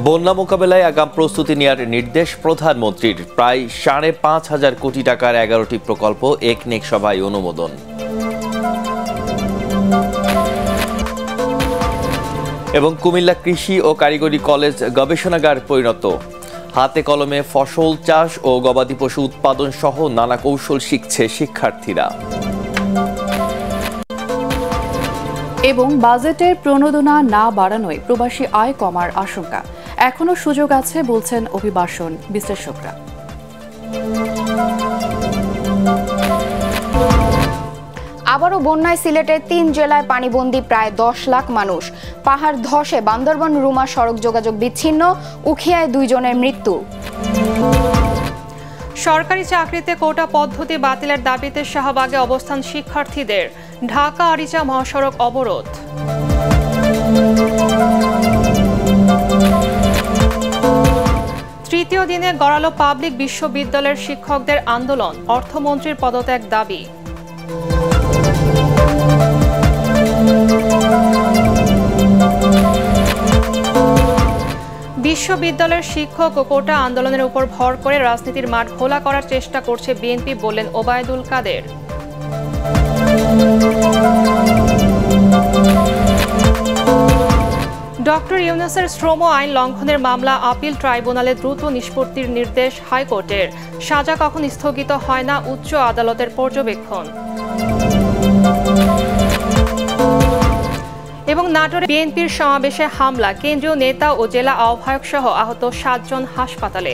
বন্যা মোকাবেলায় আগাম প্রস্তুতি নেওয়ার নির্দেশ প্রধানমন্ত্রীর। প্রায় ৫,৫০০ কোটি টাকার ১১টি প্রকল্প একনেক সভায় অনুমোদন। এবং কুমিল্লা কৃষি ও কারিগরি কলেজ গবেষণাগার পরিণত। হাতে কলমে ফসল চাষ ও গবাদি পশু উৎপাদন সহ নানা কৌশল শিখছে শিক্ষার্থীরা। এবং বাজেটের প্রণোদনা না বাড়ানোয় প্রবাসী আয় কমার আশঙ্কা। এখনো সুযোগ আছে বলছেন অভিবাসন বিশ্লেষকরা। আবারও বন্যায় সিলেটের ৩ জেলায় পানিবন্দী প্রায় ১০ লাখ মানুষ। পাহাড় ধসে বান্দরবান রুমা সড়ক যোগাযোগ বিচ্ছিন্ন, উখিয়ায় ২ জনের মৃত্যু। সরকারি চাকরিতে কোটা পদ্ধতি বাতিলের দাবিতে শাহবাগে অবস্থান শিক্ষার্থীদের। ঢাকা আরিচা মহাসড়ক অবরোধ। তৃতীয় দিনে গড়ালো পাবলিক বিশ্ববিদ্যালয়ের শিক্ষকদের আন্দোলন, অর্থমন্ত্রীর পদত্যাগ দাবি। বিশ্ববিদ্যালয়ের শিক্ষক ও কোটা আন্দোলনের উপর ভর করে রাজনীতির মাঠ ঘোলা করার চেষ্টা করছে বিএনপি, বললেন ওবায়দুল কাদের। ডক্টর ইউনূসের শ্রম আইন লঙ্ঘনের মামলা আপিল ট্রাইব্যুনালে দ্রুত নিষ্পত্তির নির্দেশ হাইকোর্টের। সাজা কখন স্থগিত হয় না, উচ্চ আদালতের পর্যবেক্ষণ। এবং নাটোরে বিএনপির সমাবেশে হামলা, কেন্দ্রীয় নেতা ও জেলা আহ্বায়ক সহ আহত ৭ জন হাসপাতালে।